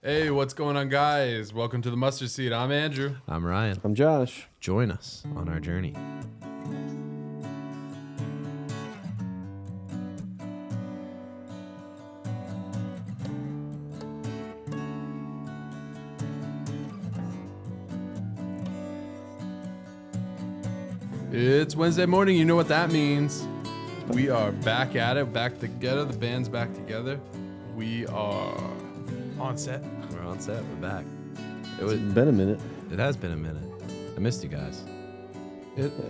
Hey, what's going on, guys? Welcome to the Mustard Seed. I'm Andrew. I'm Ryan. I'm Josh. Join us on our journey. It's Wednesday morning. You know what that means. We are back at it, back together. The band's back together. We are on set. We're on set. We're back. It's been a minute. It has been a minute. I missed you guys.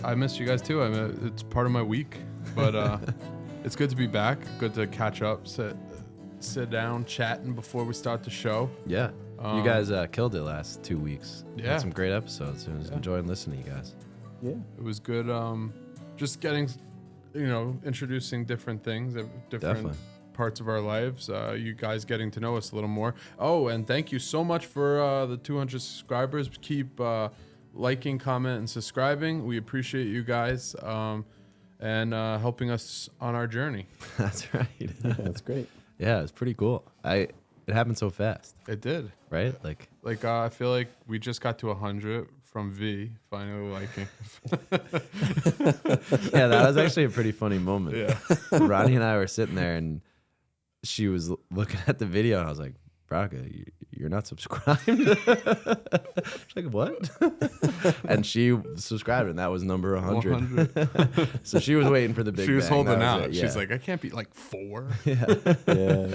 I missed you guys too. It's part of my week, but it's good to be back. Good to catch up, sit down, chatting before we start the show. Yeah. You guys killed it last 2 weeks. Yeah. Had some great episodes. I was enjoying listening to you guys. Yeah. It was good. Just getting, introducing different things, different Definitely. parts of our lives. You guys getting to know us a little more. Oh, and thank you so much for the 200 subscribers. Keep liking, comment, and subscribing. We appreciate you guys and helping us on our journey. That's right. Yeah, that's great. Yeah, it's pretty cool. It happened so fast, It did. right? Like, I feel like we just got to 100 from V finally liking. yeah, that was actually a pretty funny moment. Yeah. Ronnie and I were sitting there, and she was looking at the video, and I was like, Braga, you're not subscribed. She's like, what? And she subscribed, and that was number 100. 100. So she was waiting for the big She was bang. holding That was out. it. She's Yeah. like, I can't be like 4. yeah. Yeah.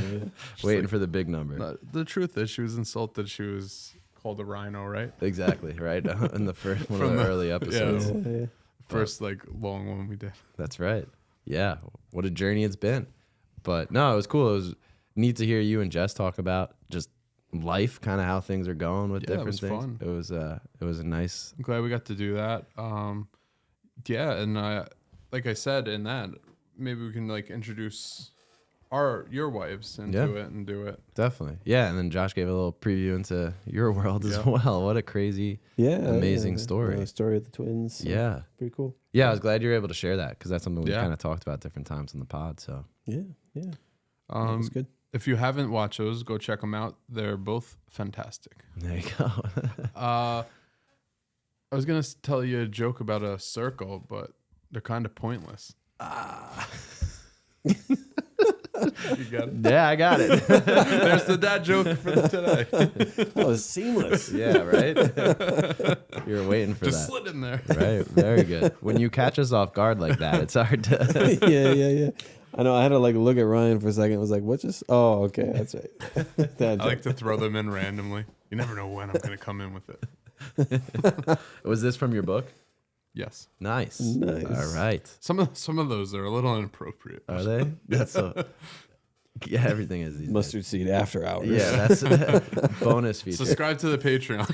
Waiting for the big number. No, the truth is, she was insulted. She was called a rhino, right? Exactly, right? In the first one From of the the- early episodes. Yeah. First, long one we did. That's right. Yeah. What a journey it's been. But no, it was cool. It was neat to hear you and Jess talk about just life, kind of how things are going with Yeah, it different was things. fun. It was a nice. I'm glad we got to do that. Yeah, and like I said in that, maybe we can introduce your wives into it and do it. Definitely. Yeah, and then Josh gave a little preview into your world as Yeah. well. What a crazy, amazing story. Story of the twins. So Yeah. Pretty cool. Yeah, I was glad you were able to share that because that's something we Yeah. kind of talked about different times in the pod. So Yeah. Yeah. That was good. If you haven't watched those, go check them out. They're both fantastic. there you go. I was gonna tell you a joke about a circle, but they're kind of pointless. You got it. Yeah, I got it. There's the dad joke for today. That was seamless. Yeah, right? You were waiting for Just that. slid in there. Right, very good. When you catch us off guard like that, it's hard to... Yeah. I know. I had to look at Ryan for a second. I was like, "What just?" Oh, okay, that's right. I like to throw them in randomly. You never know when I'm gonna come in with it. Was this from your book? Yes. Nice. Nice. All right. Some of those are a little inappropriate. Are they? That's so... Yeah, everything is these days. Mustard seed after hours. Yeah, that's a bonus feature. Subscribe to the Patreon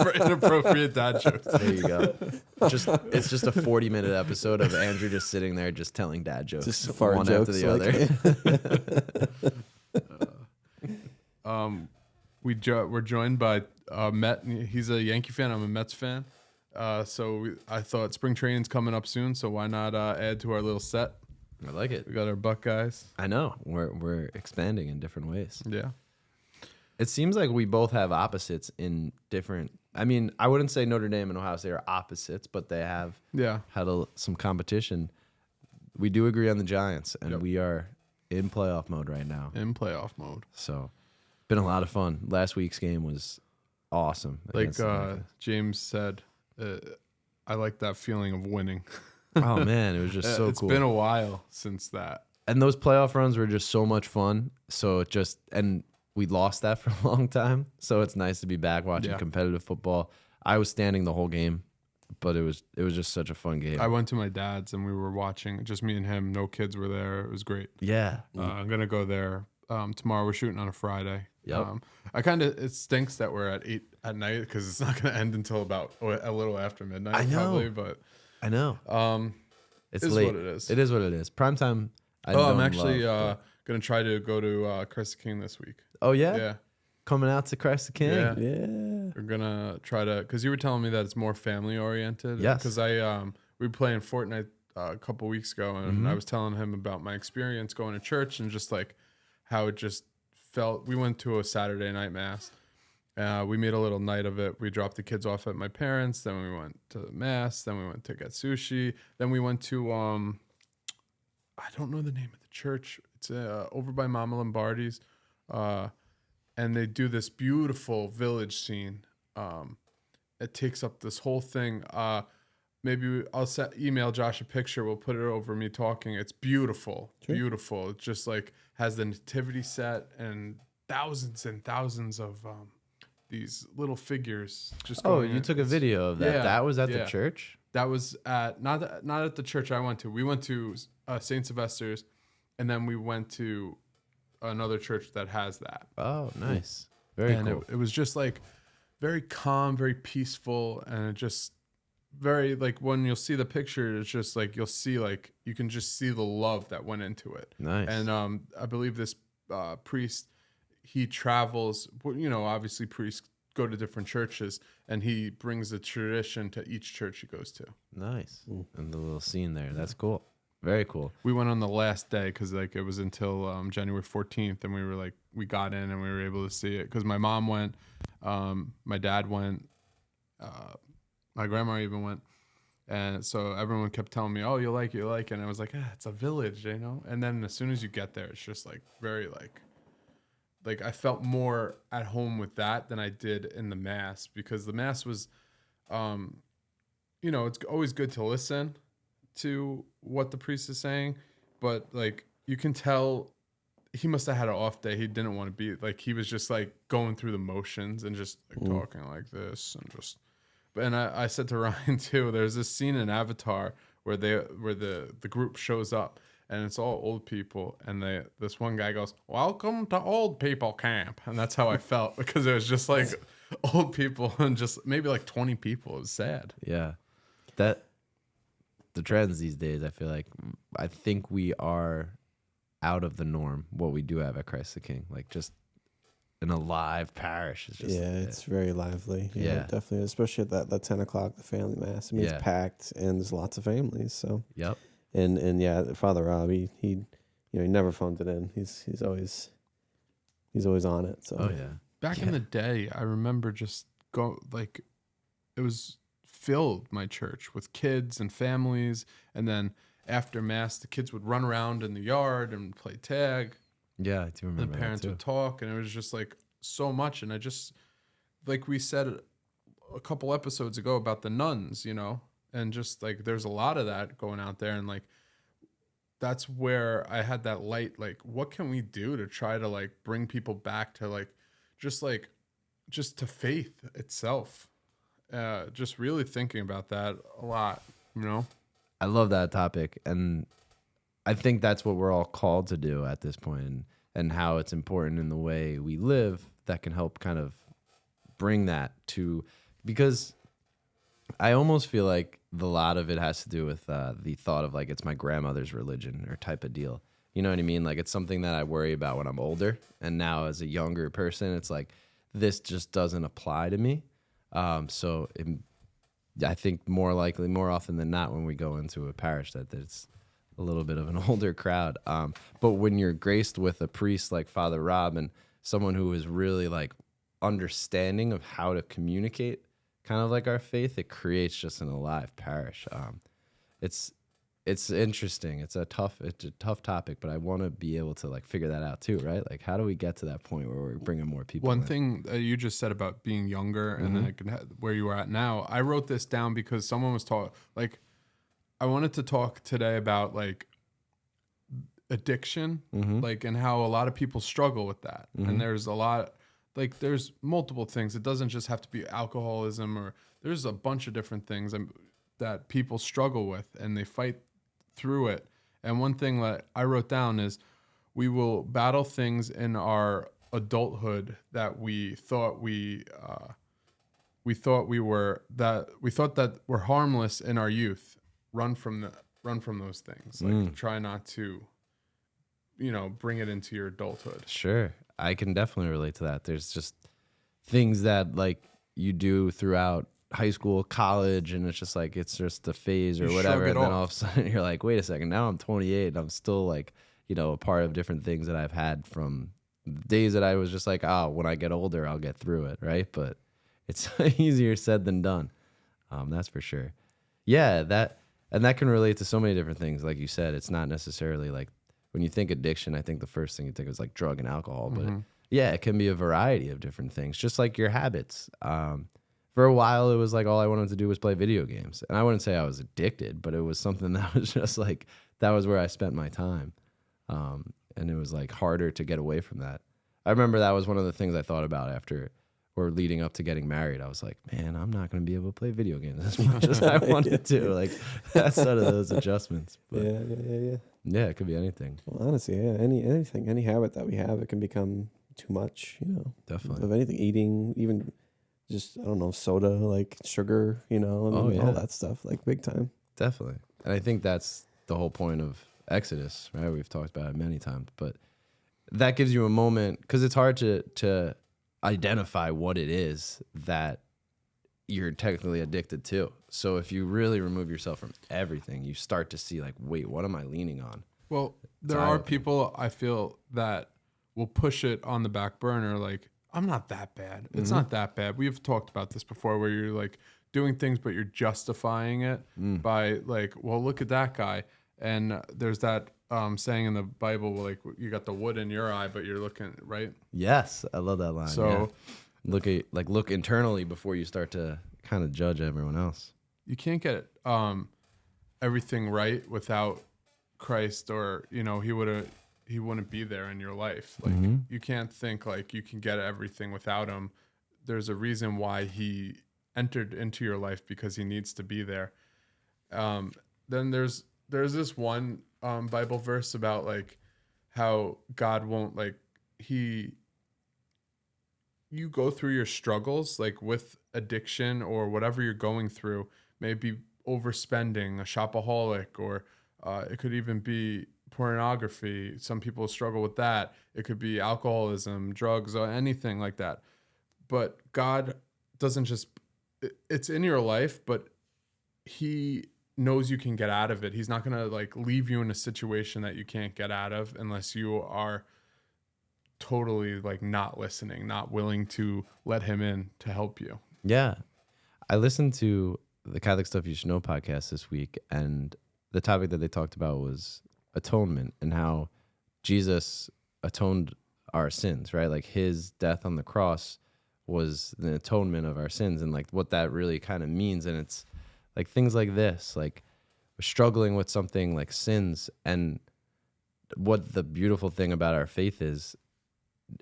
for inappropriate dad jokes. There you go. It's just a 40-minute episode of Andrew just sitting there just telling dad jokes, Just fart one jokes. after the other. We're joined by Met. He's a Yankee fan. I'm a Mets fan. So I thought spring training's coming up soon. So why not add to our little set? I like it. We got our Buckeyes. I know. We're expanding in different ways. Yeah. It seems like we both have opposites in different... I mean, I wouldn't say Notre Dame and Ohio State are opposites, but they have Yeah. had some competition. We do agree on the Giants, and Yep. we are in playoff mode right now. In playoff mode. So, been a lot of fun. Last week's game was awesome. Like against the Vikings. James said, I like that feeling of winning. Oh man, it was just so It's cool. been a while since that. And those playoff runs were just so much fun. So and we lost that for a long time. So it's nice to be back watching Yeah. competitive football. I was standing the whole game, but it was just such a fun game. I went to my dad's and we were watching, just me and him. No kids were there. It was great. Yeah. I'm gonna go there tomorrow. We're shooting on a Friday. Yep. It stinks that we're at 8 at night because it's not gonna end until about a little after midnight. I know. Probably, but I know. It's is late. what it is. It is what it is. Primetime. I'm actually gonna try to go to Christ the King this week. Oh yeah? Yeah. Coming out to Christ the King. Yeah. Yeah. We're gonna try to, because you were telling me that it's more family oriented. Yes. Because we were playing Fortnite a couple weeks ago, and I was telling him about my experience going to church and just how it just felt. We went to a Saturday night mass. We made a little night of it. We dropped the kids off at my parents. Then we went to mass. Then we went to get sushi. Then we went to I don't know the name of the church. It's over by Mama Lombardi's, and they do this beautiful village scene. It takes up this whole thing. Maybe I'll email Josh a picture. We'll put it over me talking. It's beautiful, beautiful. It just like has the nativity set and thousands of these little figures. Just going you took a video of that. Yeah, that was at the church. That was at not at the church I went to. We went to St. Sylvester's, and then we went to another church that has that. Oh, nice, very cool. It was just like very calm, very peaceful, and it just very like when you'll see the picture, it's just like you'll see like you can just see the love that went into it. Nice. And I believe this priest, he travels. You know, obviously priests go to different churches, and he brings the tradition to each church he goes to. Nice. And the little scene there. That's cool. Very cool. We went on the last day because like it was until January 14th, and we were like we got in and we were able to see it because my mom went, my dad went, my grandma even went, and so everyone kept telling me, "Oh, you like it," and I was like, "It's a village, you know." And then as soon as you get there, it's just like very like I felt more at home with that than I did in the mass because the mass was, you know, it's always good to listen to what the priest is saying, but like you can tell he must have had an off day. He didn't want to be like he was just like going through the motions and just like talking like this and just. And I said to Ryan too, there's this scene in Avatar where the group shows up and it's all old people and this one guy goes, "Welcome to old people camp," and that's how I felt because it was just like old people and just maybe like 20 people. It was sad. Yeah, the trends these days, I think we are out of the norm. What we do have at Christ the King, like just an alive parish. It's just, it's very lively. Yeah, definitely, especially at that 10 o'clock, the family mass. I mean, it's packed and there's lots of families. So yep. And yeah, Father Rob, he you know, he never phoned it in. He's always on it. So back in the day, I remember just it was filled my church with kids and families, and then after mass, the kids would run around in the yard and play tag. Yeah, I do remember. The parents would talk, and it was just like so much. And I just, like we said a couple episodes ago about the nuns, you know, and just like there's a lot of that going out there. And like that's where I had that light, like, what can we do to try to like bring people back to just to faith itself? Just really thinking about that a lot, you know? I love that topic. And I think that's what we're all called to do at this point, and how it's important in the way we live that can help kind of bring that to, because I almost feel like a lot of it has to do with the thought of like, it's my grandmother's religion or type of deal. You know what I mean? Like it's something that I worry about when I'm older. And now as a younger person, it's like, this just doesn't apply to me. I think more often than not, when we go into a parish, that it's a little bit of an older crowd. But when you're graced with a priest like Father Rob and someone who is really like understanding of how to communicate kind of like our faith, it creates just an alive parish. It's interesting. It's a tough topic, but I want to be able to like figure that out too, right? Like, how do we get to that point where we're bringing more people One in? thing that you just said about being younger and like where you are at now, I wrote this down because someone was talking, like, I wanted to talk today about like addiction, like, and how a lot of people struggle with that. And there's a lot, like, there's multiple things. It doesn't just have to be alcoholism, or there's a bunch of different things that people struggle with and they fight through it. And one thing that I wrote down is we will battle things in our adulthood that we thought that were harmless in our youth. Run from those things. Like, try not to, bring it into your adulthood. Sure. I can definitely relate to that. There's just things that like you do throughout high school, college, and it's just a phase or whatever. And then all of a sudden you're like, wait a second, now I'm 28 and I'm still like, a part of different things that I've had from days that I was just like, oh, when I get older, I'll get through it, right? But it's easier said than done. That's for sure. Yeah, that can relate to so many different things. Like you said, it's not necessarily like when you think addiction, I think the first thing you think is like drug and alcohol. But yeah, it can be a variety of different things, just like your habits. For a while, it was like all I wanted to do was play video games. And I wouldn't say I was addicted, but it was something that was just like, that was where I spent my time. And it was like harder to get away from that. I remember that was one of the things I thought about after or leading up to getting married. I was like, man, I'm not going to be able to play video games as much as I wanted to. Like, that's sort of those adjustments. But yeah, it could be anything. Well, honestly, yeah, anything, any habit that we have, it can become too much, you know. Definitely. Of anything, eating, even just, I don't know, soda, like sugar, you know, all that stuff, like big time. Definitely. And I think that's the whole point of Exodus, right? We've talked about it many times, but that gives you a moment, because it's hard to identify what it is that you're technically addicted to. So if you really remove yourself from everything, you start to see like, wait, what am I leaning on? Well, there are people I feel that will push it on the back burner. Like, I'm not that bad. It's not that bad. We've talked about this before where you're like doing things, but you're justifying it by like, well, look at that guy. And there's that saying in the Bible, like you got the wood in your eye, but you're looking right. Yes, I love that line. So look internally before you start to kind of judge everyone else. You can't get everything right without Christ, or you know, he wouldn't be there in your life. Like you can't think like you can get everything without him. There's a reason why he entered into your life, because he needs to be there. Then there's this one Bible verse about like how God won't like you go through your struggles like with addiction or whatever you're going through, maybe overspending, a shopaholic, or it could even be pornography. Some people struggle with that. It could be alcoholism, drugs, or anything like that. But God doesn't just, it's in your life, but he knows you can get out of it. He's not going to like leave you in a situation that you can't get out of unless you are totally like not listening, not willing to let him in to help you. Yeah. I listened to the Catholic Stuff You Should Know podcast this week, and the topic that they talked about was atonement and how Jesus atoned our sins, right? Like his death on the cross was the atonement of our sins, and like what that really kind of means. And it's like things like this, like we're struggling with something like sins. And what the beautiful thing about our faith is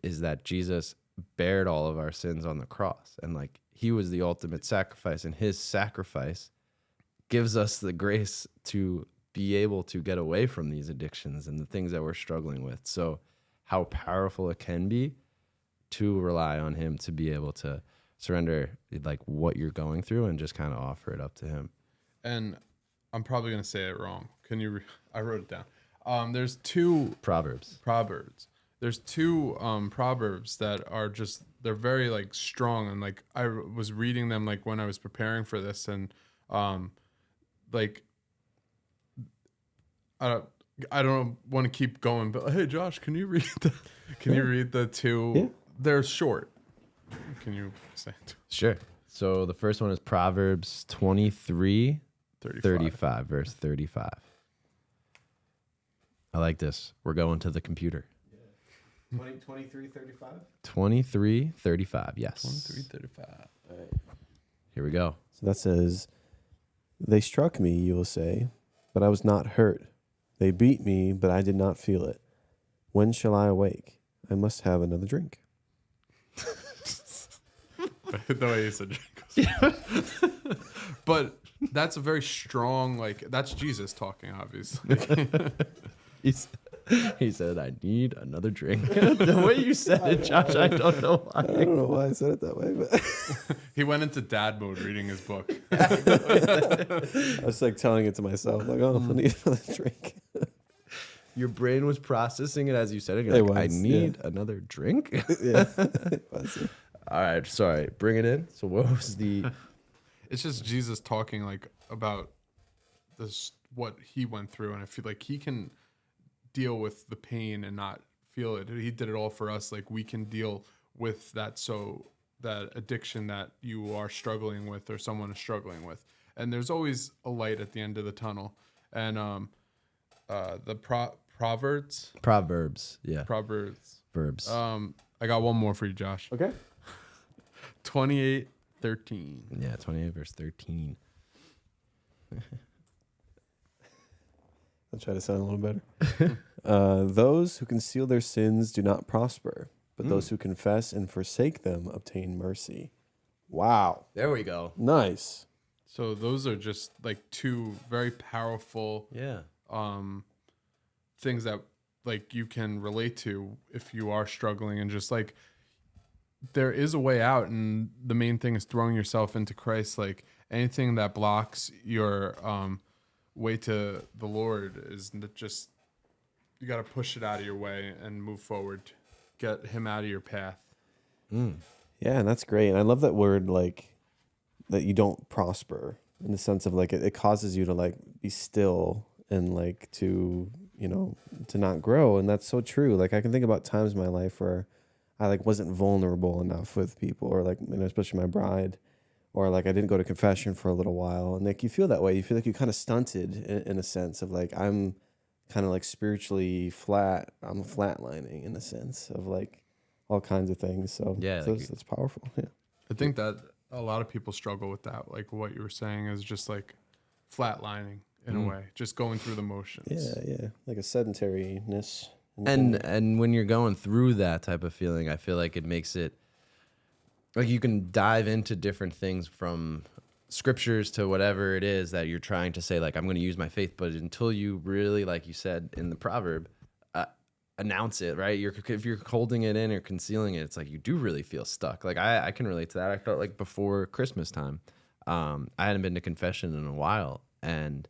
that Jesus bared all of our sins on the cross. And like he was the ultimate sacrifice, and his sacrifice gives us the grace to be able to get away from these addictions and the things that we're struggling with. So how powerful it can be to rely on him to be able to surrender like what you're going through and just kind of offer it up to him. And I'm probably going to say it wrong. Can you, I wrote it down. There's two Proverbs. There's two Proverbs that are just, they're very like strong. And like, I was reading them like when I was preparing for this, and like, I don't want to keep going, but hey, Josh, can you read the two? Yeah. They're short. Can you say it? Sure. So the first one is Proverbs 23, 35, verse 35. I like this. We're going to the computer. 23, 35? 23, 35, yes. 23:35. All right. Here we go. So that says, they struck me, you will say, but I was not hurt. They beat me, but I did not feel it. When shall I awake? I must have another drink. The way you said drink. But that's a very strong, like, that's Jesus talking, obviously. He said, I need another drink. The way you said it, Josh, I don't know why. I don't know why I said it that way, but He went into dad mode reading his book. I was like telling it to myself, like, oh, I need another drink. Your brain was processing it as you said it. It You're like, I was, need another drink. Yeah. It was. All right, sorry. Bring it in. So what was the... It's just Jesus talking like about this, what he went through, and I feel like he can deal with the pain and not feel it. He did it all for us. Like we can deal with that. So that addiction that you are struggling with or someone is struggling with. And there's always a light at the end of the tunnel. And the Proverbs. Yeah. Proverbs. Verbs. I got one more for you, Josh. Okay. 28:13. Yeah, 28 verse 13. I'll try to sound a little better. Those who conceal their sins do not prosper, but those who confess and forsake them obtain mercy. Wow. There we go. Nice. So those are just like two very powerful Yeah. things that like you can relate to if you are struggling, and just like there is a way out, and the main thing is throwing yourself into Christ. Like anything that blocks your way to the Lord is just, you got to push it out of your way and move forward. Get him out of your path. Yeah, and that's great. And I love that word, like, that you don't prosper, in the sense of like it causes you to like be still and like to, you know, to not grow. And that's so true. Like I can think about times in my life where I like wasn't vulnerable enough with people, or like, you know, especially my bride, or like I didn't go to confession for a little while. And like you feel that way. You feel like you kind of stunted in a sense of like, I'm kind of like spiritually flat. I'm flatlining in a sense of like all kinds of things. So Yeah, so like that's powerful. Yeah. I think that a lot of people struggle with that. Like what you were saying is just like flatlining in a way, just going through the motions. Yeah. Like a sedentariness. And when you're going through that type of feeling, I feel like it makes it like you can dive into different things, from scriptures to whatever it is that you're trying to say, like, I'm going to use my faith. But until you really, like you said in the proverb, announce it, right? If you're holding it in or concealing it, it's like you do really feel stuck. Like I can relate to that. I felt like before Christmas time, I hadn't been to confession in a while, and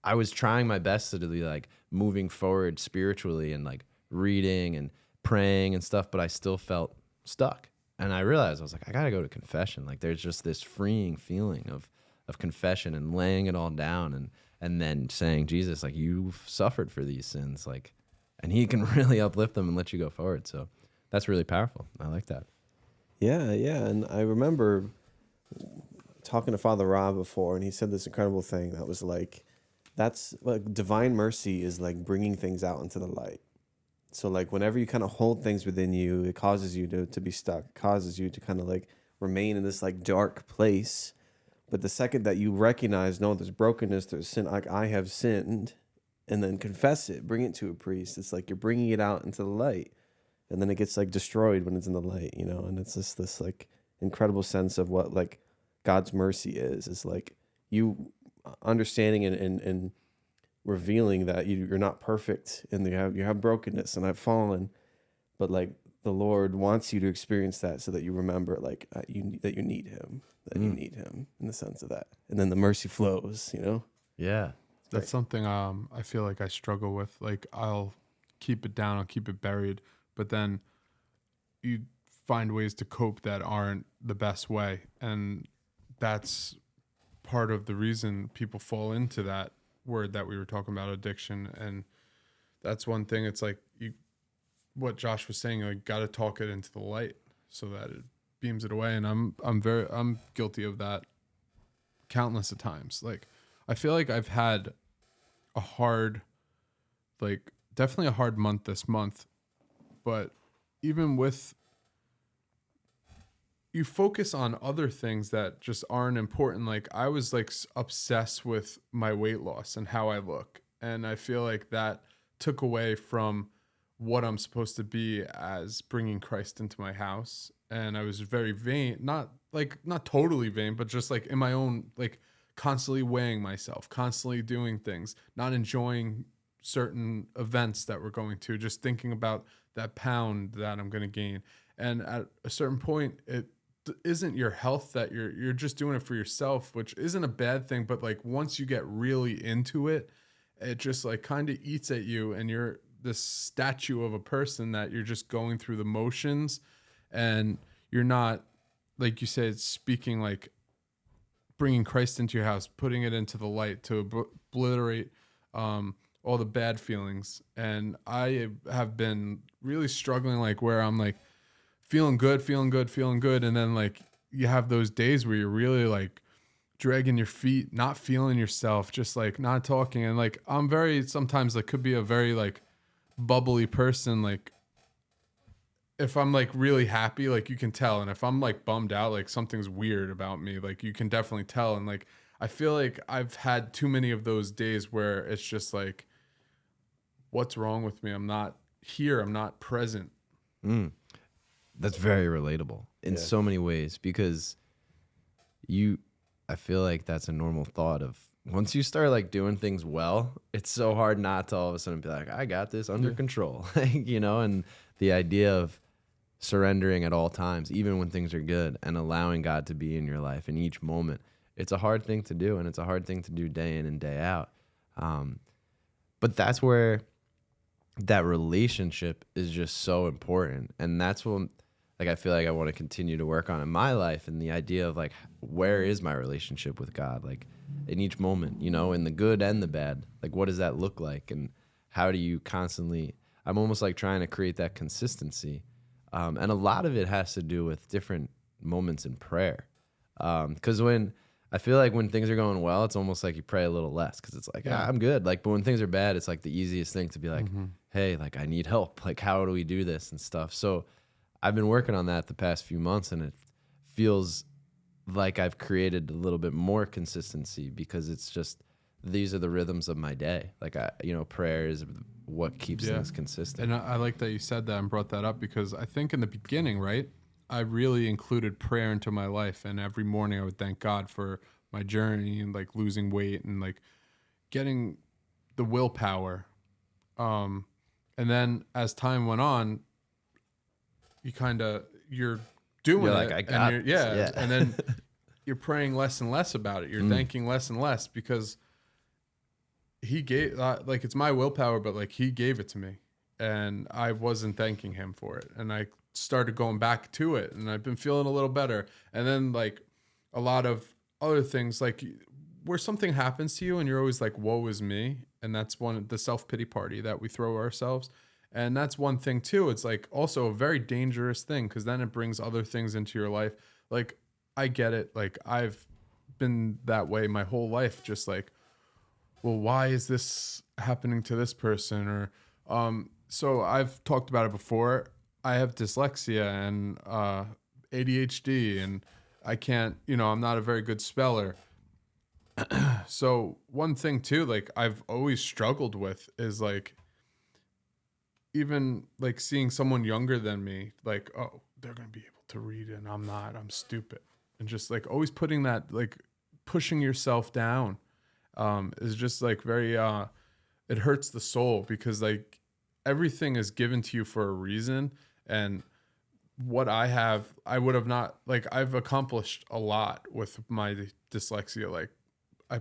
I was trying my best to be like moving forward spiritually and like reading and praying and stuff, but I still felt stuck. And I realized, I was like, I gotta go to confession. Like there's just this freeing feeling of confession and laying it all down, and then saying, Jesus, like you've suffered for these sins, like, and he can really uplift them and let you go forward. So that's really powerful. I like that. Yeah. And I remember talking to Father Rob before, and he said this incredible thing that was like, that's like divine mercy is like bringing things out into the light. So like whenever you kind of hold things within you, it causes you to be stuck. It causes you to kind of like remain in this like dark place. But the second that you recognize, no, there's brokenness, there's sin, like I have sinned, and then confess it, bring it to a priest, it's like you're bringing it out into the light. And then it gets like destroyed when it's in the light, you know? And it's just this like incredible sense of what like God's mercy is like you understanding and revealing that you're not perfect, and you have brokenness, and I've fallen, but like the Lord wants you to experience that so that you remember like that you need him, you need him in the sense of that. And then the mercy flows, you know? Yeah. That's something I feel like I struggle with. Like I'll keep it down, I'll keep it buried, but then you find ways to cope that aren't the best way. And that's part of the reason people fall into that word that we were talking about, addiction. And that's one thing. It's like what Josh was saying, like got to talk it into the light so that it beams it away. And I'm guilty of that countless of times. Like I feel like I've had definitely a hard month this month, but even with, you focus on other things that just aren't important. Like I was like obsessed with my weight loss and how I look. And I feel like that took away from what I'm supposed to be as bringing Christ into my house. And I was very vain, not totally vain, but just like in my own, like constantly weighing myself, constantly doing things, not enjoying certain events that we're going to, just thinking about that pound that I'm going to gain. And at a certain point, it isn't your health that you're just doing it for yourself, which isn't a bad thing. But like once you get really into it, it just like kind of eats at you, and you're this statue of a person that you're just going through the motions, and you're not, like you said, speaking like bringing Christ into your house, putting it into the light to obliterate all the bad feelings. And I have been really struggling, like where I'm like feeling good, and then like you have those days where you're really like dragging your feet, not feeling yourself, just like not talking. And like I'm very sometimes like could be a very like bubbly person. Like if I'm like really happy, like you can tell. And if I'm like bummed out, like something's weird about me, like you can definitely tell. And like I feel like I've had too many of those days where it's just like, what's wrong with me? I'm not here. I'm not present. That's very relatable in so many ways, because I feel like that's a normal thought of once you start like doing things well, it's so hard not to all of a sudden be like, I got this under control, and the idea of surrendering at all times, even when things are good, and allowing God to be in your life in each moment. It's a hard thing to do, and it's a hard thing to do day in and day out. But that's where that relationship is just so important. And that's what like I feel like I want to continue to work on in my life, and the idea of like, where is my relationship with God? Like in each moment, in the good and the bad, like what does that look like? And how do you constantly, I'm almost like trying to create that consistency. And a lot of it has to do with different moments in prayer. Because I feel like when things are going well, it's almost like you pray a little less because it's like, I'm good. Like, but when things are bad, it's like the easiest thing to be like, hey, like I need help. Like, how do we do this and stuff? So I've been working on that the past few months, and it feels like I've created a little bit more consistency, because it's just, these are the rhythms of my day. Like prayer is what keeps things consistent. And I like that you said that and brought that up, because I think in the beginning, right, I really included prayer into my life, and every morning I would thank God for my journey and like losing weight and like getting the willpower. And then as time went on, you're doing You're it. like, I got and this. and then you're praying less and less about it. You're thanking less and less, because he gave like it's my willpower, but like he gave it to me, and I wasn't thanking him for it. And I started going back to it, and I've been feeling a little better. And then like a lot of other things, like where something happens to you and you're always like, woe is me. And that's the self-pity party that we throw ourselves. And that's one thing too. It's like also a very dangerous thing, because then it brings other things into your life. Like I get it. Like I've been that way my whole life. Just like, well, why is this happening to this person? Or so I've talked about it before. I have dyslexia and ADHD, and I can't, I'm not a very good speller. So one thing too, like I've always struggled with is like, even like seeing someone younger than me, like, oh, they're going to be able to read and I'm not, I'm stupid. And just like always putting that, like pushing yourself down is just like very, it hurts the soul, because like everything is given to you for a reason. And what I would have not, like I've accomplished a lot with my dyslexia. Like I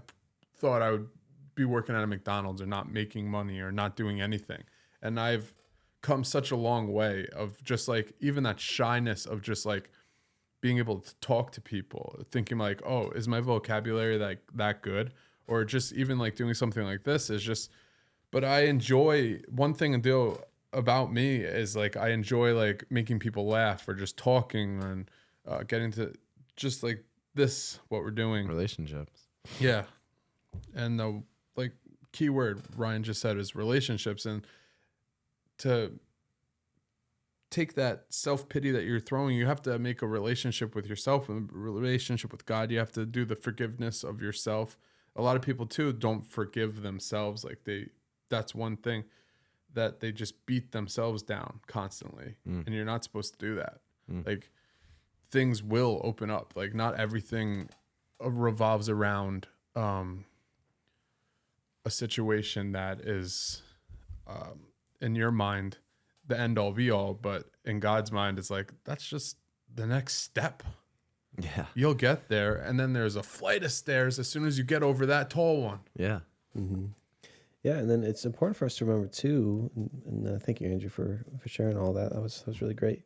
thought I would be working at a McDonald's or not making money or not doing anything. And I've come such a long way of just like, even that shyness of just like being able to talk to people, thinking like, oh, is my vocabulary like that good? Or just even like doing something like this is just, but I enjoy one thing and do about me is like, I enjoy like making people laugh or just talking and getting to just like this, what we're doing. Relationships. Yeah. And the like key word Ryan just said is relationships. And to take that self-pity that you're throwing, you have to make a relationship with yourself and a relationship with God. You have to do the forgiveness of yourself. A lot of people too don't forgive themselves. Like that's one thing that they just beat themselves down constantly. And you're not supposed to do that. Like things will open up. Like not everything revolves around a situation that is in your mind the end all be all, but in God's mind it's like, that's just the next step. Yeah. You'll get there, and then there's a flight of stairs as soon as you get over that tall one. Yeah. Yeah, and then it's important for us to remember too, and thank you, Andrew, for sharing all that. That was really great.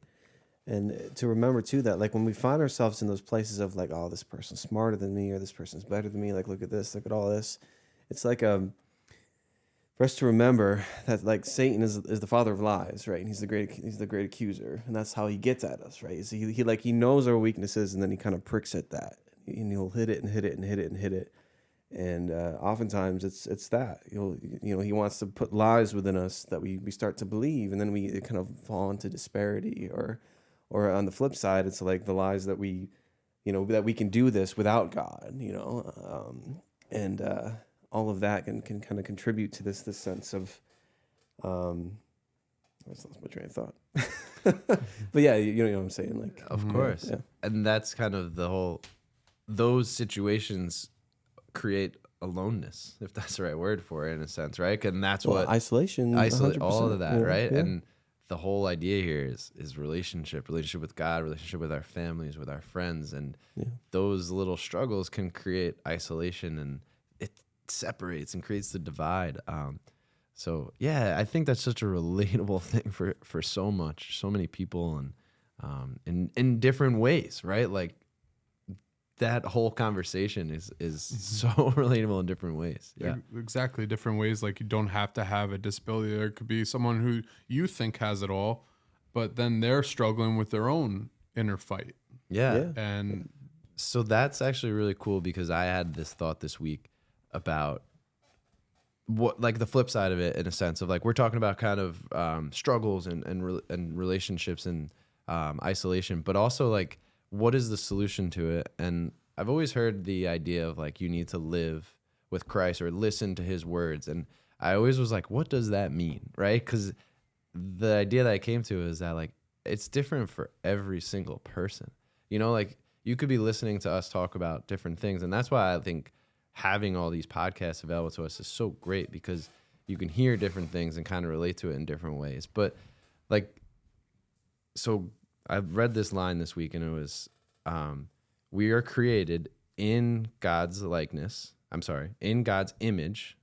And to remember too that like when we find ourselves in those places of like, oh, this person's smarter than me, or this person's better than me, like look at this, look at all this. It's like for for us to remember that like Satan is the father of lies, right? And he's the great accuser, and that's how he gets at us, right? So he knows our weaknesses, and then he kind of pricks at that, and he'll hit it and hit it and hit it and hit it, and oftentimes it's that he wants to put lies within us that we start to believe, and then we kind of fall into disparity, or on the flip side, it's like the lies that we that we can do this without God, and all of that can kind of contribute to this sense of, I just lost my train of thought. But yeah, you know what I'm saying, like, Of course. yeah. And that's kind of the whole, those situations create aloneness, if that's the right word for it, in a sense, right? And that's what isolation, isolate 100%, all of that, right? yeah. And the whole idea here is relationship with God, relationship with our families, with our friends, and those little struggles can create isolation, and it separates and creates the divide. So yeah, I think that's such a relatable thing for so many people, and in different ways, right? Like that whole conversation is so relatable in different ways. Yeah, Exactly. Different ways. Like you don't have to have a disability. There could be someone who you think has it all, but then they're struggling with their own inner fight. yeah. And So that's actually really cool, because I had this thought this week about what, like, the flip side of it, in a sense of like, we're talking about kind of struggles and relationships and isolation, but also like, what is the solution to it? And I've always heard the idea of like, you need to live with Christ or listen to his words. And I always was like, what does that mean? Right? Because the idea that I came to is that like, it's different for every single person. Like you could be listening to us talk about different things. And that's why I think having all these podcasts available to us is so great, because you can hear different things and kind of relate to it in different ways. But like, so I've read this line this week, and it was, we are created in God's likeness. In God's image,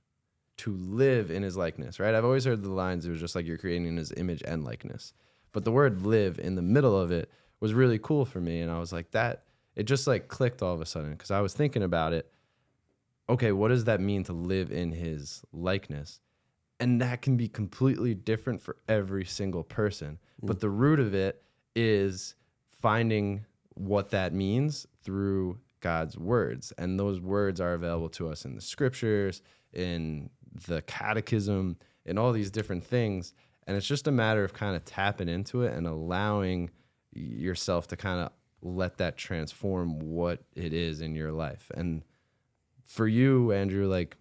to live in his likeness, right? I've always heard the lines, it was just like you're creating in his image and likeness. But the word live in the middle of it was really cool for me. And I was like, it just like clicked all of a sudden, because I was thinking about it. Okay, what does that mean to live in his likeness? And that can be completely different for every single person. But the root of it is finding what that means through God's words. And those words are available to us in the scriptures, in the catechism, in all these different things. And it's just a matter of kind of tapping into it and allowing yourself to kind of let that transform what it is in your life. And for you, Andrew, like,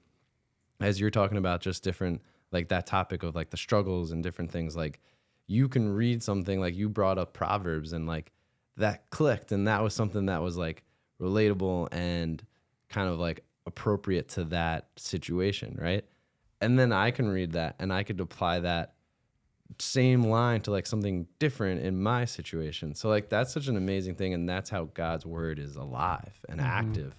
as you're talking about just different, like that topic of like the struggles and different things, like you can read something, like you brought up Proverbs, and like that clicked, and that was something that was like relatable and kind of like appropriate to that situation, right? And then I can read that and I could apply that same line to like something different in my situation. So like that's such an amazing thing, and that's how God's word is alive and active.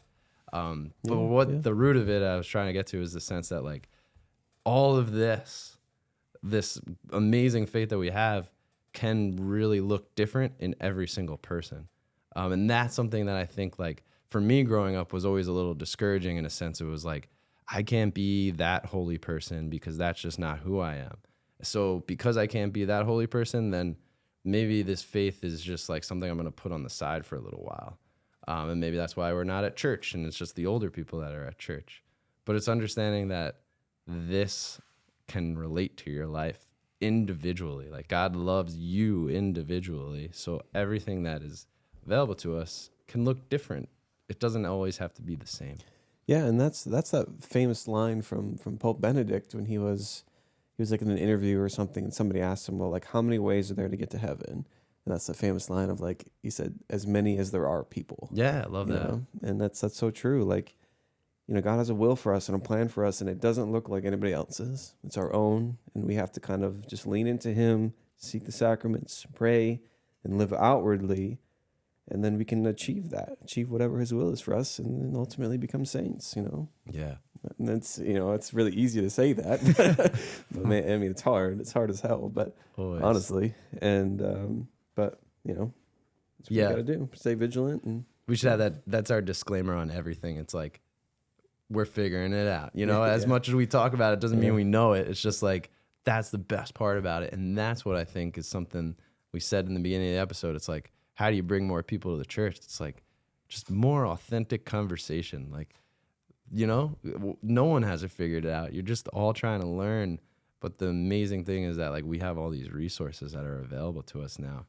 But the root of it I was trying to get to is the sense that like all of this amazing faith that we have can really look different in every single person. And that's something that I think, like, for me growing up was always a little discouraging, in a sense. It was like, I can't be that holy person because that's just not who I am. So because I can't be that holy person, then maybe this faith is just like something I'm going to put on the side for a little while. And maybe that's why we're not at church, and it's just the older people that are at church. But it's understanding that this can relate to your life individually. Like, God loves you individually. So everything that is available to us can look different. It doesn't always have to be the same. Yeah, and that's that famous line from Pope Benedict when he was like in an interview or something, and somebody asked him, well, like, how many ways are there to get to heaven? And that's the famous line of, like, he said, as many as there are people. Yeah, I love that. Know? And that's so true. Like, God has a will for us and a plan for us, and it doesn't look like anybody else's. It's our own, and we have to kind of just lean into him, seek the sacraments, pray, and live outwardly, and then we can achieve whatever his will is for us, and then ultimately become saints, Yeah. And that's, it's really easy to say that. But man, I mean, it's hard. It's hard as hell, but Always. honestly. And, but, that's what you got to do. Stay vigilant. And we should have that. That's our disclaimer on everything. It's like, we're figuring it out. You know, as much as we talk about it, doesn't mean we know it. It's just like, that's the best part about it. And that's what I think is something we said in the beginning of the episode. It's like, how do you bring more people to the church? It's like just more authentic conversation. Like, you know, no one has it figured out. You're just all trying to learn. But the amazing thing is that like we have all these resources that are available to us now.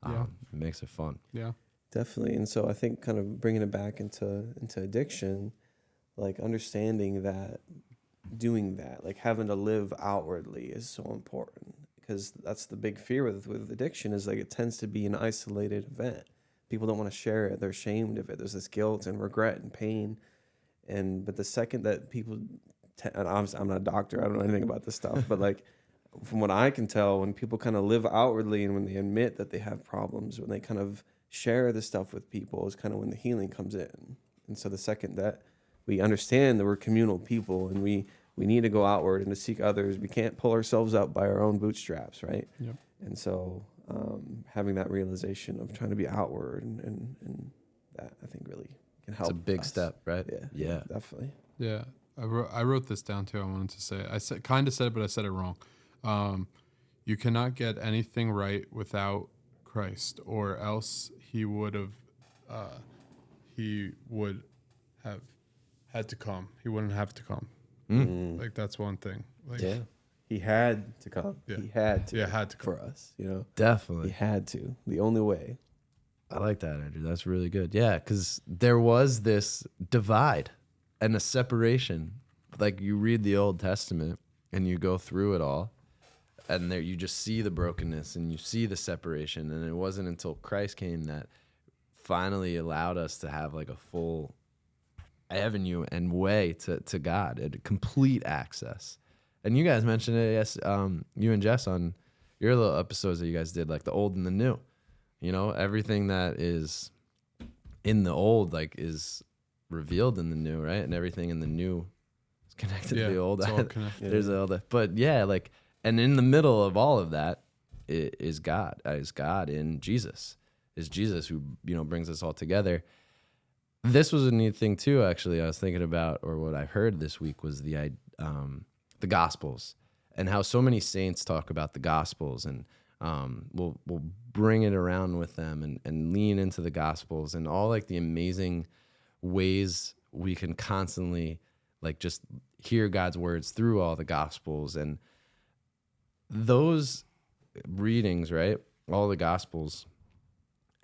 It makes it fun. Yeah, Definitely. And so I think kind of bringing it back into addiction, like understanding that doing that, like having to live outwardly is so important, because that's the big fear with addiction is like it tends to be an isolated event. People don't want to share it. They're ashamed of it. There's this guilt and regret and pain. But the second that people, and I'm not a doctor, I don't know anything about this stuff, but like from what I can tell, when people kind of live outwardly and when they admit that they have problems, when they kind of share this stuff with people, is kind of when the healing comes in. And so the second that we understand that we're communal people and we need to go outward and to seek others, we can't pull ourselves up by our own bootstraps, right? Yep. And so having that realization of trying to be outward and that I think really can help. It's a big us. step, right? Yeah, definitely. yeah. I wrote this down too. I wanted to say I kind of said it, but I said it wrong. You cannot get anything right without Christ, or else he would have had to come. He wouldn't have to come. Like that's one thing. Like, Yeah. He had to come. Yeah. He had to. Yeah, had to come. For us, you know. Definitely. He had to. The only way. I like that, Andrew. That's really good. Yeah, because there was this divide and a separation. Like you read the Old Testament and you go through it all, and there you just see the brokenness and you see the separation. And it wasn't until Christ came that finally allowed us to have like a full avenue and way to God, and complete access. And you guys mentioned it, yes, you and Jess on your little episodes that you guys did, like the old and the new. You know, everything that is in the old, like, is revealed in the new, right? And everything in the new is connected to the old. It's all connected. There's all that. But yeah, like, and in the middle of all of that is God. Is God in Jesus. Is Jesus who, you know, brings us all together. This was a neat thing too, actually. I was thinking about, or what I heard this week was the Gospels, and how so many saints talk about the Gospels, and we'll bring it around with them and lean into the Gospels and all like the amazing ways we can constantly like just hear God's words through all the Gospels. And those readings, right, all the Gospels,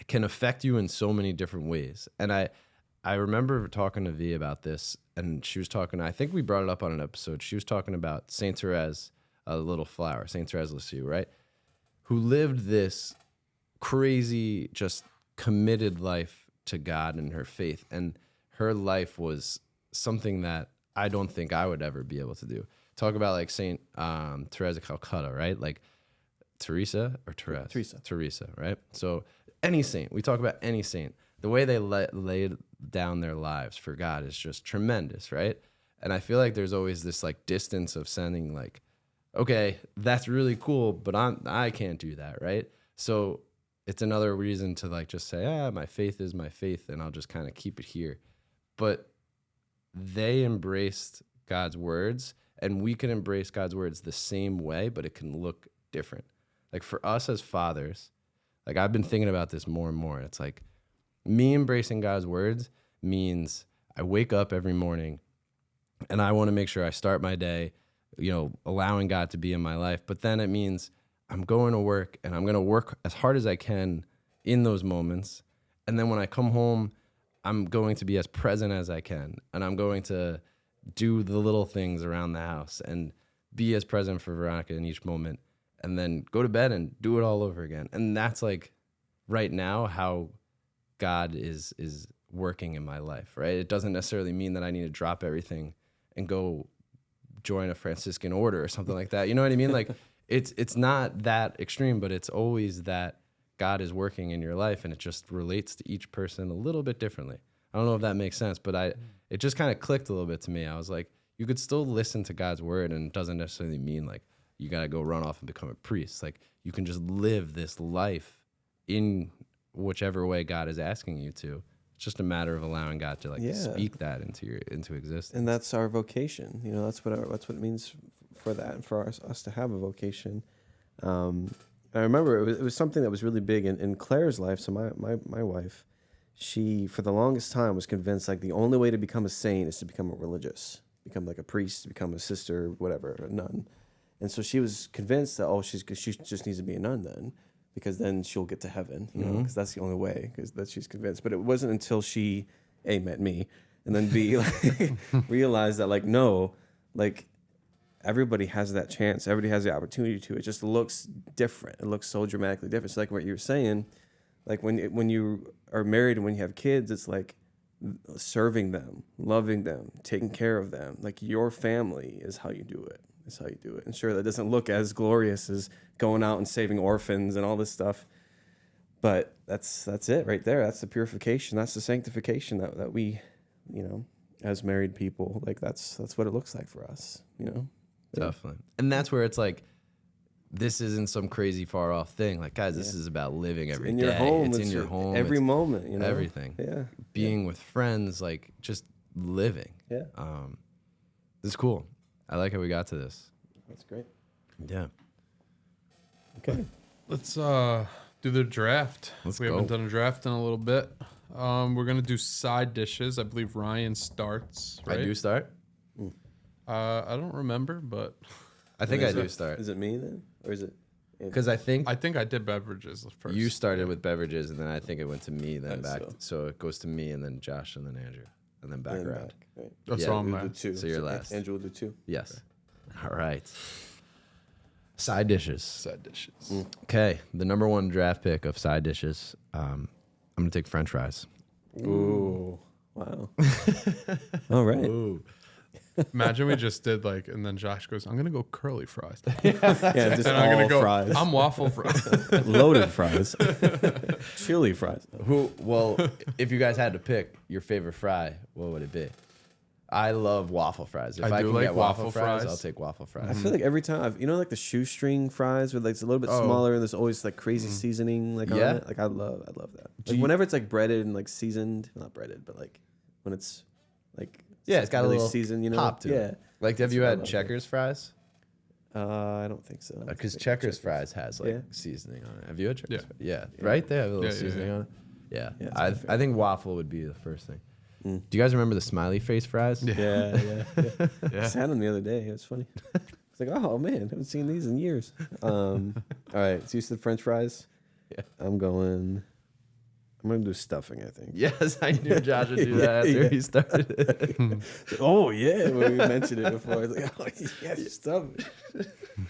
can affect you in so many different ways. And I remember talking to V about this, and she was talking, I think we brought it up on an episode. She was talking about Saint Therese, a little flower, Saint Therese Lisieux, right? Who lived this crazy, just committed life to God and her faith. And her life was something that I don't think I would ever be able to do. Talk about like Saint Therese of Calcutta, right? Like Teresa or Therese? Teresa, right? So any saint, we talk about any saint, the way they laid down their lives for God is just tremendous, right? And I feel like there's always this like distance of sending like, okay, that's really cool, but I can't do that, right? So it's another reason to like just say, my faith is my faith, and I'll just kind of keep it here. But they embraced God's words, and we can embrace God's words the same way, but it can look different. Like for us as fathers, like I've been thinking about this more and more. It's like me embracing God's words means I wake up every morning and I want to make sure I start my day, you know, allowing God to be in my life. But then it means I'm going to work, and I'm going to work as hard as I can in those moments. And then when I come home, I'm going to be as present as I can, and I'm going to do the little things around the house and be as present for Veronica in each moment, and then go to bed and do it all over again. And that's like right now how God is working in my life, right? It doesn't necessarily mean that I need to drop everything and go join a Franciscan order or something like that. You know what I mean? Like it's not that extreme, but it's always that God is working in your life, and it just relates to each person a little bit differently. I don't know if that makes sense, but it just kind of clicked a little bit to me. I was like, you could still listen to God's word, and it doesn't necessarily mean like you got to go run off and become a priest. Like you can just live this life in whichever way God is asking you to, just a matter of allowing God to like Yeah. speak that into existence. And that's our vocation. You know, that's what it means for that, and for us to have a vocation. I remember it was something that was really big in Claire's life. So my wife, she for the longest time was convinced like the only way to become a saint is to become a religious, become like a priest, become a sister, whatever, a nun. And so she was convinced that she just needs to be a nun then, because then she'll get to heaven, you know, because that's the only way, because that she's convinced. But it wasn't until she A, met me, and then B, like, realized that like, no, like everybody has that chance. Everybody has the opportunity to. It just looks different. It looks so dramatically different. So like what you were saying, like when you are married and when you have kids, it's like serving them, loving them, taking care of them. Like your family is how you do it. Is how you do it. And sure, that doesn't look as glorious as going out and saving orphans and all this stuff. But that's it right there. That's the purification. That's the sanctification that we, you know, as married people, like that's what it looks like for us, you know? Definitely. And that's where it's like, this isn't some crazy far off thing. Like, guys, this is about living every day. In your home. It's in your home. Every moment, you know? Everything. Yeah. Being with friends, like just living. Yeah. This is cool. I like how we got to this. That's great. Yeah. Okay. Let's do the draft. Let's we go. haven't done a draft in a little bit. We're gonna do side dishes. I believe Ryan starts. Right? I do start. I don't remember, but I think I do start. Is it me then? Or is it? Because I think I think I did beverages first. you started with beverages, and then I think it went to me, then Think back. so. So it goes to me, and then Josh, and then Andrew, and then back And around. back, right. Oh, Yeah, so I'm We'll do last. two. So you're last. Andrew will do two. Yes. All right. Side dishes. Side dishes. Okay. The number one draft pick of side dishes. I'm gonna take French fries. Ooh. Wow. All right. Ooh. Imagine we just did like, and then Josh goes, "I'm gonna go curly fries," Yeah, just and I'm gonna all go, fries. "I'm waffle fries." Loaded fries. Chili fries. Well, if you guys had to pick your favorite fry, what would it be? I love waffle fries. If I I do can like get waffle waffle fries, fries. I'll take waffle I fries. feel like every time like the shoestring fries where like it's a little bit Oh. smaller and there's always like crazy seasoning like Yeah. on it. Like I love that. Do Like you- whenever it's like breaded and like seasoned, not breaded, but like when it's like Yeah, it's got really a little seasoned, you know. pop to yeah. it. Like, have That's you what I had love. Checkers fries? I don't think so. Because Checkers fries has like Yeah. seasoning on it. Have you had Checkers? Yeah. Fries? Yeah. Right there, a little Yeah, seasoning yeah. on it. Yeah, Yeah, it's my I favorite. think waffle would be the first thing. Mm. Do you guys remember the smiley face fries? Yeah. Yeah. I Yeah. just had them the other day. It was funny. It's like, oh man, I haven't seen these in years. All right, so you said French fries. Yeah. I'm gonna do stuffing, I think. Yes, I knew Josh would do that after Yeah. he started. Oh yeah, when we mentioned it before, I was like, oh yeah, stuffing.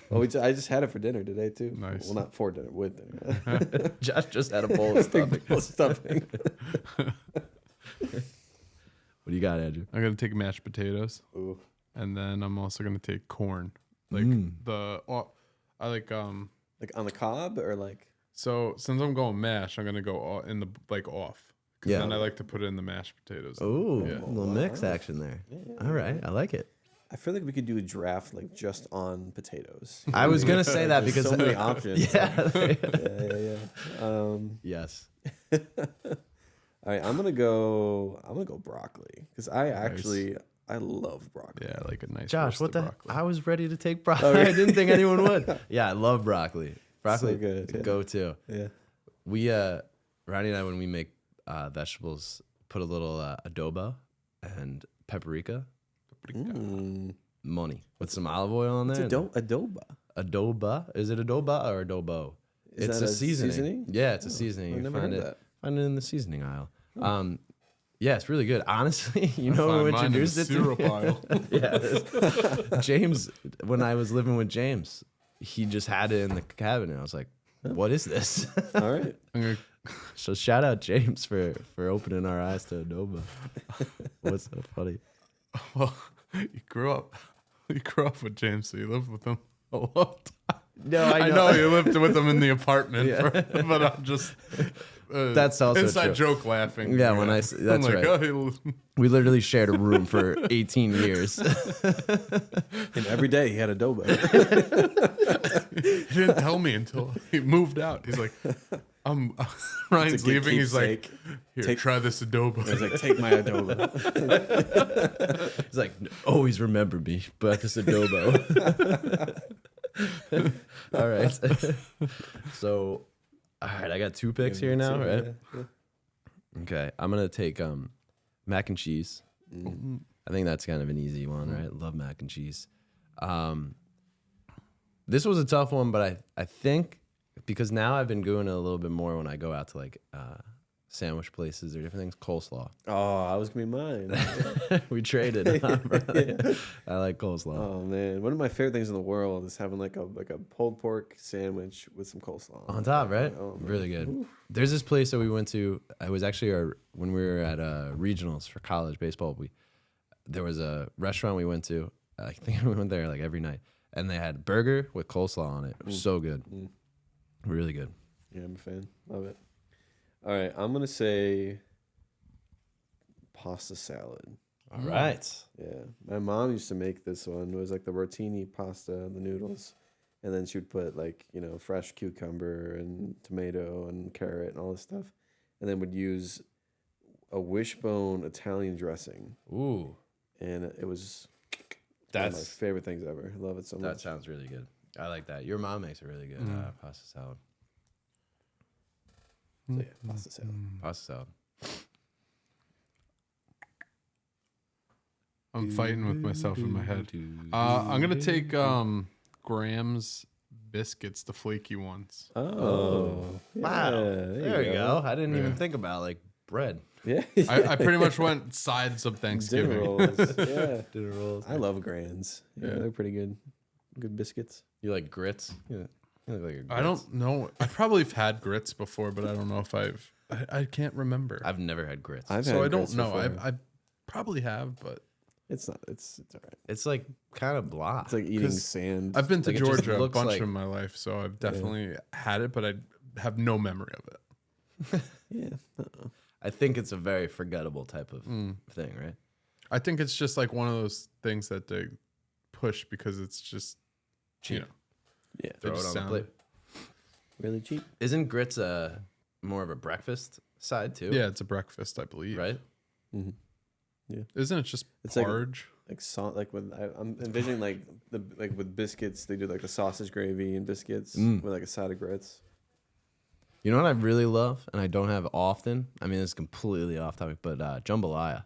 Oh, I just had it for dinner today too. Nice. Well, not for dinner, with dinner. Josh just had a bowl of stuffing. Stuffing. What do you got, Andrew? I'm gonna take mashed potatoes, Ooh. and then I'm also gonna take corn. Like I like Like on the cob or like. So since I'm going mash, I'm gonna go in the like off. Cause Yeah. then I like to put it in the mashed potatoes. Oh, Yeah. a little mix action there. All right, I like it. I feel like we could do a draft like just on potatoes. I was gonna say that There's because so many options. Yeah. Yeah. Yes. All right, I'm gonna go broccoli because I love broccoli. Yeah, like a nice. Josh, what roasted the? broccoli. I was ready to take broccoli. I didn't think anyone would. Yeah, I love broccoli. Broccoli, So good, yeah. go to. Yeah. We Ronnie and I, when we make vegetables, put a little adobo and paprika, money with some olive oil on It's there. adoba. Adoba. Is it adoba or adobo? Is It's that a a seasoning. seasoning? Yeah, it's a seasoning. I've You never find heard it. that. Find it in the seasoning aisle. Yeah, it's really good. Honestly, you I know who find mine in the introduced it to cereal me? pile. Yeah, James. When I was living with James, he just had it in the cabinet. I was like, "What is this?" All right. I'm gonna, So shout out James for opening our eyes to adobo. What's so funny? well, you grew up with James, so you lived with him a long time. No, I know you lived with him in the apartment, Yeah. but I'm just That's also inside true. joke laughing. Yeah, when I that's I'm like, right. oh, We literally shared a room for 18 years. And every day he had adobo. he didn't tell me until he moved out. He's like, Ryan's It's a good leaving. He's like, keepsake. here, try this adobo. He's like, take my adobo. He's like, always remember me, but this adobo. All right. So, all right, I got 2 picks here now, right? Yeah. Okay, I'm gonna take mac and cheese. I think that's kind of an easy one, right? Love mac and cheese. This was a tough one, but I think because now I've been doing it a little bit more when I go out to like sandwich places or different things. Coleslaw. Oh, I was gonna be mine. We traded. I like coleslaw. Oh man, one of my favorite things in the world is having like a pulled pork sandwich with some coleslaw On top, right? Oh, man. Really good. Oof. There's this place that we went to. It was actually when we were at regionals for college baseball. There was a restaurant we went to. I think we went there like every night, and they had burger with coleslaw on it. It was so good, really good. Yeah, I'm a fan. Love it. All right, I'm gonna say pasta salad. All right. Yeah, my mom used to make this one. It was like the rotini pasta, the noodles, and then she would put like fresh cucumber and tomato and carrot and all this stuff, and then would use a wishbone Italian dressing. Ooh, And it was one of my favorite things ever. I love it so much. that sounds really good. I like that. Your mom makes a really good pasta salad. So yeah, pasta salad. Pasta salad. I'm fighting with myself in my head. I'm gonna take Graham's biscuits, the flaky ones. Oh, Wow. yeah, There you go. I didn't even Yeah. think about like bread. Yeah, I pretty much went sides of dinner Thanksgiving. rolls. Yeah, Dinner rolls. I love Grands. Yeah, they're pretty good. Good biscuits. You like grits? Yeah. You look like a grits. I don't know. I probably have had grits before, but I don't know if I can't remember. I've never had grits. I've So had I don't grits know. before. I probably have, but It's not. It's all right. It's like kind of blah. It's like eating 'Cause sand. I've been to Like, it just Georgia a looks bunch like- in my life, so I've definitely had it, but I have no memory of it. Yeah. I think it's a very forgettable type of thing, right? I think it's just like one of those things that they push because it's just Cheap. Yeah. Throw it just on the sound- plate. Really cheap. Isn't grits more of a breakfast side too? Yeah, it's a breakfast, I believe. Right? Isn't it just It's like- porridge? Like with I'm envisioning like with biscuits they do like the sausage gravy and biscuits Mm. with like a side of grits. You know what I really love and I don't have often? I mean, it's completely off topic, but jambalaya.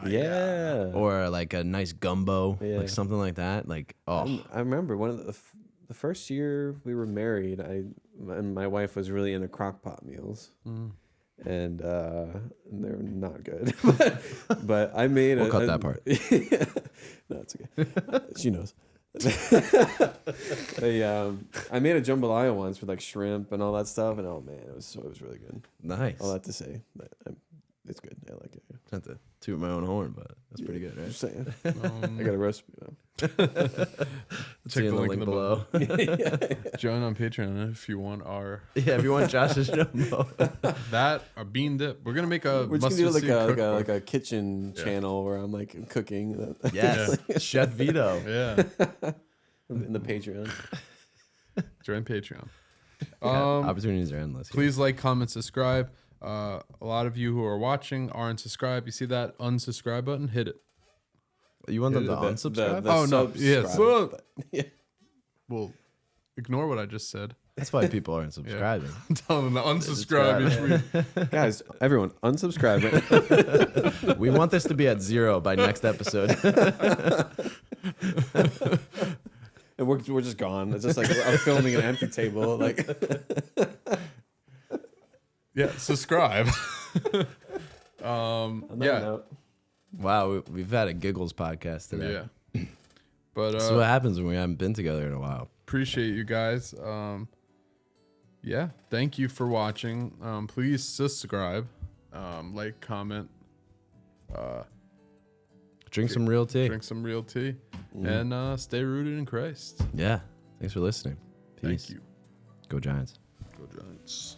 Yeah. Or like a nice gumbo, Yeah. like something like that. Like, oh, I remember one of the first year we were married. And my wife was really into crock pot meals, and they're not good. but I made We'll cut that part. No, it's okay. She knows. I made a jambalaya once with like shrimp and all that stuff, and oh man, it was really good. nice. All that to say, that it's good. I like it. Yeah. Not to toot my own horn, but that's pretty good, right? Just saying. I got a recipe though. See in the link below. Join on Patreon if you want our Yeah, if you want Josh's jumbo. that or bean dip. We're gonna make a We're just mustard gonna do seed like cookbook. a kitchen channel where I'm like cooking Yes, Chef Vito. Yeah, in the Patreon. join Patreon. Opportunities are endless. Here. Please like, comment, subscribe. A lot of you who are watching aren't subscribed. You see that unsubscribe button? Hit it. You want them to The- unsubscribe? the Oh, no. Yes. subscribe button. Yeah. Well, ignore what I just said. That's why people aren't subscribing. I'm telling them to unsubscribe each week. Guys, everyone, unsubscribe. Right? We want this to be at 0 by next episode. And we're just gone. It's just like I'm filming an empty table. Like, Yeah, subscribe. on that Yeah. note, Wow, we've had a giggles podcast today. Yeah. But This is what happens when we haven't been together in a while. appreciate you guys. Yeah, thank you for watching. Please subscribe, like, comment, Drink some real tea. drink some real tea, and stay rooted in Christ. Yeah. Thanks for listening. Peace. Thank you. Go Giants. Go Giants.